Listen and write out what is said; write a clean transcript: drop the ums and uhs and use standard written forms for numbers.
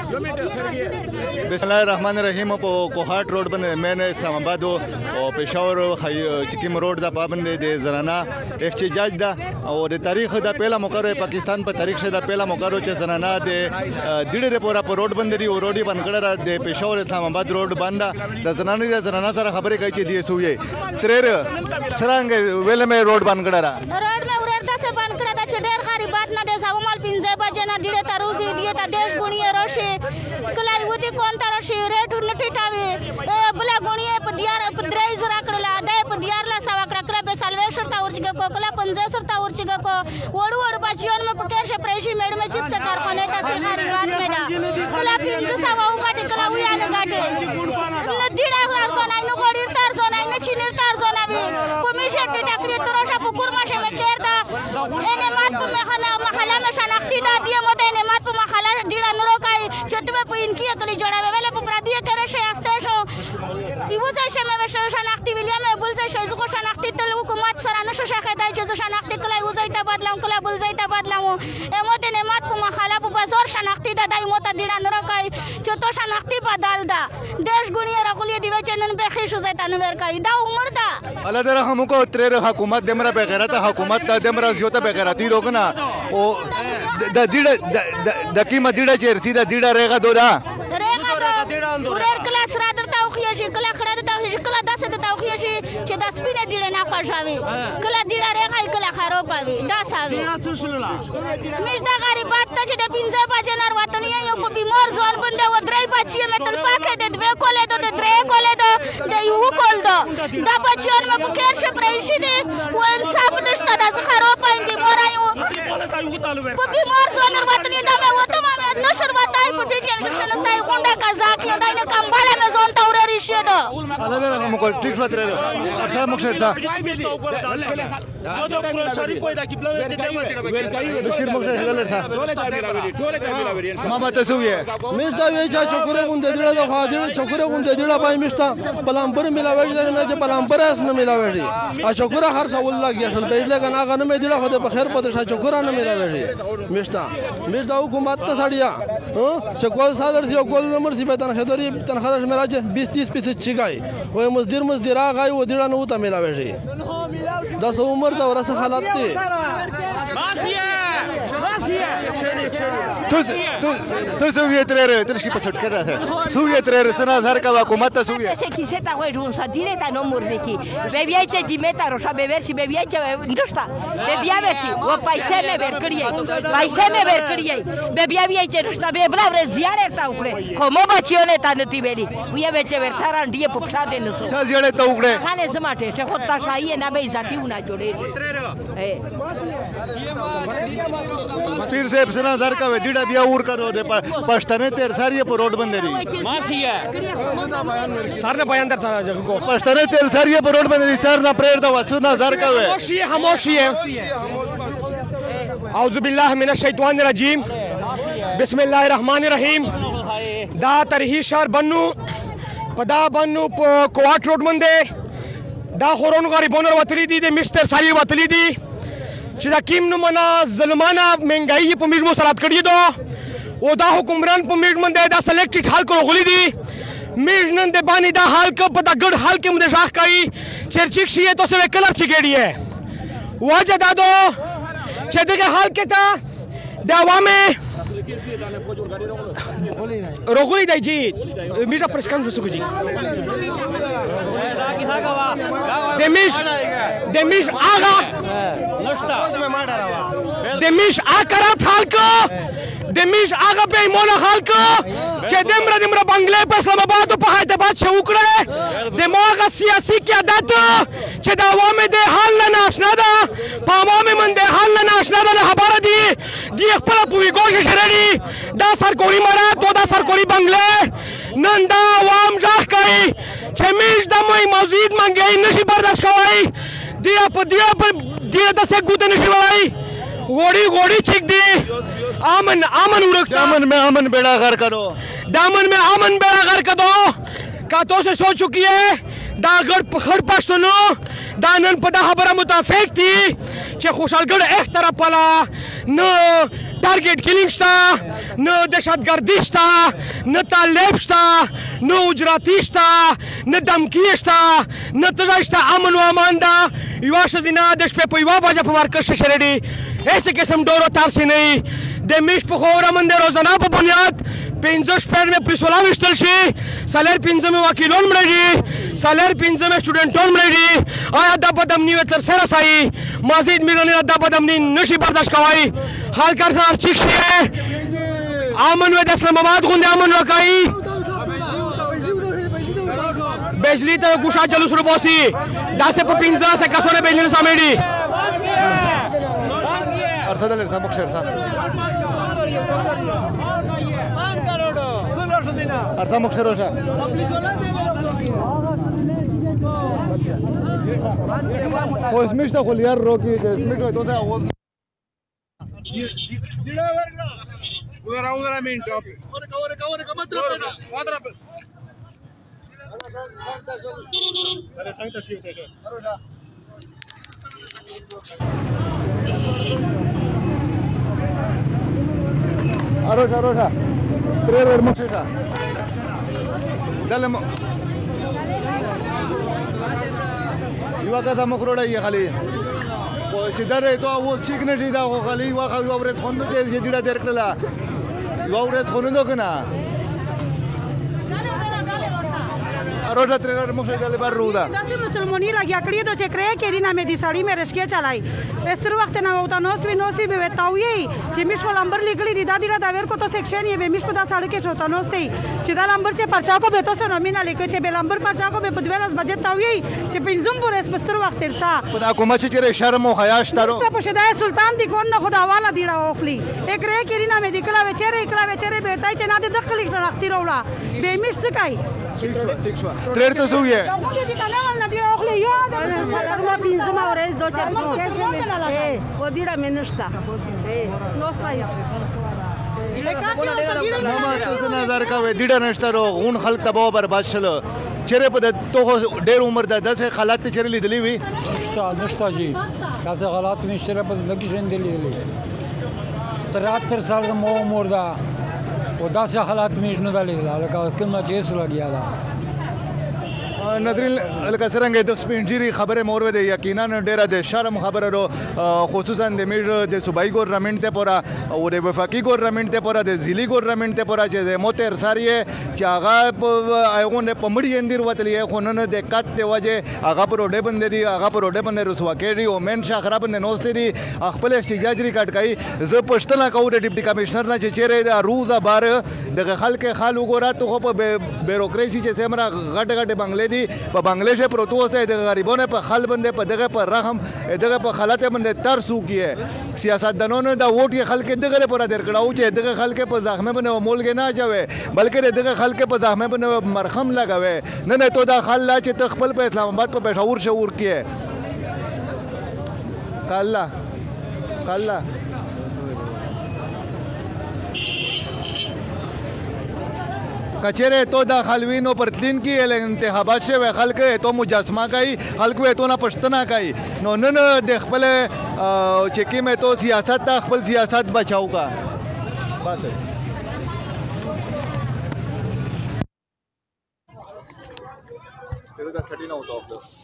बिस्मिल्लाहिर्रहमानिर्रहीम कोहाट रोड बंद मैंने इस्लामाबाद और पेशावर चिकिम रोड दा पाबंद दे जनाना एहतजाज दा और तारीख दा पहला मुकर पाकिस्तान पर तारीख से दा पहला मुकर चे जनाना दे दिड़े रे पूरा रोड बंद दी और रोडी बंद कड़ा दे पेशावर इस्लामाबाद रोड बंद दा जनाना सारा खबरें कही ची दिए सुये त्रेर सरंग वेले में रोड बंद कड़ा रोड में उरेरता से बंद कड़ा दा चढ़ेर खारी बात ना दे सावमाल पिंजे बजना दिड़े तारूजी दिए ता देश गुणिये रोशे कलाई होती कौन तारोशी रेट उन्नति टावी बुला गुणिये पदियार पद्राइज राकड़ला दे पदियारला सावकड़ा कला बे सालवेश्वर ता उर्चिगे को कला पंजेसर ता उर्चिगे को वडू वडू बाचियोन में पकेर से प्रेशी मेड में चिप्स कारखाने ता से खारी रात में दा कला पिंज सावाऊ गाटी कला उयान गाटी नदीडा को नाइ नो गोडीर तार जो नाइ न चिनीर तार जो नावी पुमिशे टिटाकडी तरोशा पुकुर माशे में केरदा एने मात में खाना महला में शनाख्ती दा दिए मोते एने मात में महला दिडा नरो काय चतबे इनकी अकली जोड़ा वेले पुपरादिया करे शे आस्तेशो इवुजा शे में शनाख्ती विलियम बुलजा शे जुको शनाख्ती तल हुकूमत सरानो शखा दाई जे शनाख्ती कला उजाइता बदलाऊ कला बुलजाइता बदलाऊ एमोते ने मात पुमा खाला पुपा जोर शनाख्ती दा दाई मोता दिडा नरो काय चतो शनाख्ती बदल दा देश गुणिया रकुलिया दिवे चनन पे खिशु जैता नवर काय दा उमर दा अल्लाह दे रहमको त्रेर हुकूमत देमरा बेगैरत हुकूमत दा देमरा जोता बेगैरती रोकना ओ द दिडा द कीमा दिडा चेर सीधा दिडा रहेगा दोरा उरेर क्लास रादरता उखियाशी कला खड़ादता उखियाशी कला दासदता उखियाशी चे दस पिने दिडे ना खशावी कला दिडा रेखा कला खारो पावी दासावी मिस दा गारी बात ता चे दे पिंजा बाजनार वतनिया यो को बीमार जोन बंदे वद्राई बाचिए में तल पाके दे द्वे कोले दो दे द्रे कोले दो दे यू कोल दो दा बाचियन में पकेर से प्रेशी दे वो इंसाफ नष्टा दा खारो पाइंदी मोरायू को बीमार जोनर वतनी दा में वो तमाम नशर बताई पुटी चे शिक्षण स्ताई कोंडा का जाकी दा ने कंबाले में जोन तौरे रिशे दो अल्लाह दे रहम को ठीक बात रे अच्छा मुक्षर सा शरीफ कोई दा किबला दे बशीर मुक्षर गलत था मामा तसुए मिस्ता वे चा चोकरे गुंदे दिड़ा दा खादिर चोकरे गुंदे दिड़ा बाई मिस्ता पलांपर मिलावे जे में जे पलांपर अस न मिलावे जी आ चोकरा हर सवल लग गया सल बेजले का ना गन में दिड़ा होदे बखैर पते सा चोकरा न मिलावे जी मिस्ता हुकूमत ता साडिया चकोल सालर दियो गोल नंबर सी बेतन खदरी तन खरज मेरा 20-30 पीस छिगाई वो मजदूर आ गई वो दिड़ा न उता मिलावे जी 10 उम्र दा और हालात थे तो सोवियत रे तेरे पसट कर रहा है सोवियत रे सना हजार का हुकूमत सोवियत से किसे ता होय रूम सा धीरे ता नो मुरने की बेबियाचे जिमेता रोशा बेबेरसी बेबियाचे इंडस्टा बेबियाबेची वो पैसे में बेर करिए बेबियाबेचे रोशा बेबला रे जियारे ता उकड़े कोमो बचियोने ता नती बेली बुया बेचे बेर सारा दिए पुपसा देनु सो सा जियारे ता उकड़े खाने समाटे से होता शाही ना बे जाती उना जोड़े फिर से सना हजार का दिड़ा बिया उर करो दे पश्तने तेर सारी पर रोड बंद रही मासी है सर ने बयान दर था जब को पश्तने तेर सारी पर रोड बंद रही सर ना प्रेर दा सना हजार का है खामोशी है औज़ु बिल्लाहि मिनश शैतानिर रजीम बिस्मिल्लाहिर रहमानिर रहीम दा तरही शहर बन्नू पदा बन्नू कोवाट रोड मंदे दा खोरोन गारी बोनर वतली दी दे मिस्टर सारी वतली दी चिदा किम नु मना जुल्माना महंगाई पमिज मो सलात कड़ी दो ओ दा हुकुमरान पमिज मंदे दा सेलेक्टेड हाल को गोली दी मिज नन दे बानी दा हाल को पता गड हाल के मुदे शाख काई चर्चिक शी तो से कलर चिकेड़ी है वजह दा दो चेदे के हाल के ता दावा में रोगुली दाई जी मीरा प्रेसकान सुसु जी देमिश आगा देमिश आकरा थालको देमिश आगा पे मोना खालको चे देमरा बंगले पे इस्लामाबाद पे हैदराबाद से उकड़े दिमाग सियासी क्या दात चे दावा में दे हाल ना नाशना दा पामा में मन दे हाल ना नाशना दा हबारा दी खपला पूरी गोश शरड़ी दा सरकोरी मारा तो दा सरकोरी बंगले नंदा वाम जाह काई छमीज दमई मजीद मंगे नशी बर्दाश्त कवाई दिया पर दसे गुते नशी वाई गोड़ी छिक दी आमन उड़क दामन में आमन बेड़ा घर करो दामन में आमन बेड़ा घर कर दो का तो से सो चुकी है دا غړ پښتنو دا نن په دا خبره متفق دي چې خوشحالګړ ایک طرف پلا نه ټارګټ کیلینګ شته نه دهشتګردي شته نه طالب شته نه اجراتي شته نه دمکي شته نه تږی شته امن و امان ده یوه ښځینه د شپې په یوه بجه په مرکز شریډي هیڅ قسم ډور و تار سي نه وي د میش په خوره من د روزانه په بنیاد 15 شپږ مې پولیس والا ویشتل شي سالر 15 مې وکیلان مړه دي سالر 15 مې سټوډنټان مړه دي آیا دا بدامني وې تر سره سایي مزید میرانه دا بدامني نشي برداشت کوي حال کار سره چیک شي امن و د اسلام آباد غونډه امن وکړي بجلی ته ګوښه جلوس روباسي داسې په 15 سه کسونه بجلی سامېږي ارسل الارسال مخشر صح ارسال مخشر وشا خو اسمش ته خو لیار روکی اسمش وای توسه اواز udara main top Ore matra अरे सांग तशी होते Arosha trailer moksha dale یو کا زمو خروړی خالی او چې درې ته اوس چیک نه دی دا خالی واخه یو ورځ خوند دې ډیډه درکړه یو ورځ خوند کنه اروټا ټریلر مخه دل بر رودا داسې مسلمانۍ لګیا کړی دو چې کرے کې دی نامې دي سړی مې رشکې چلای استر وخت نه وتا نو سوي به وتاوي چې مش ولمبر لګلی دی دا دی دا ور کو تو سیکشن یې به مش په دا سړی کې شوتا نو ستې چې دا لمبر چې پرچا کو به تو سره مینا لیکي چې به لمبر پرچا کو به په 12 بجې تاوي چې پنځم پورې استر وخت ترسا په حکومت چې شرم او حیا شتارو په شدای سلطان دی ګون نه خدا والا دی راوخلی کرے کې دی نامې دی کلا وچره بیرته چې نه د دخل کې شناختی وروړه به مش سکای ټیک شو ترېر ته سو یې موږ دې کنه ول نه دی راوخلی یو د ما پینځم اورې دو چار او دیړه منشتا نو ستای نو تاسو نظر کوي ډیډه نشته غون خلک تباہ برباد شل چیرې په تو ډېر عمر د داسې حالات چیرې لیدلې وي نشته جی داسې حالات مې چیرې په زندګي ژوند لیدلې 73 سال مو عمر ده او داسې حالات مې نه لیدل لکه کومه چې سره لګیا ده نظرین لکه څنګه د سپینجری خبره مور و دي یقینا ډیره د شرم خبره رو خصوصا د میژ د صوبایي ګورنمنت ته پورا او د وفاقي ګورنمنت ته پورا د ضلعي ګورنمنت ته پورا چې د موتر ساریه چې هغه ایغونه پمړي اندیر وتلی خو نن د کټ ته وجه هغه پر وډه بند دي هغه پر وډه بند رسوا کړي او مین شاه خراب نه نوستي دي خپل احتجاج ریکارډ کوي زه پښتنه کوم د ډیپټي کمشنر نه چې چیرې د روزه بار د خلک خال وګورا ته په بیروکراسي چې سمرا غټ بنگلې دي په بنگلاديش پروتوس ته د غریبونو په خل باندې په دغه پر رحم دغه په خلات باندې ترسو کیه سیاستدانونو دا ووټ یې خلک دغه پر درکړاو چې دغه خلک په زخمه باندې مولګ نه جوي بلکې دغه خلک په زخمه باندې مرهم لګاوي نه ته دا خل چې تخپل په اسلام آباد په پېښور شعور کیه کالا کچره تو دا خلوینو پرتلین کی انتخابات شوه خلک تو مجسمه کوي خلک تو نه پښتنه کوي نو نن د خپل چکی مې تو سیاست دا خپل سیاست بچاو کا بس دا سټی نه وته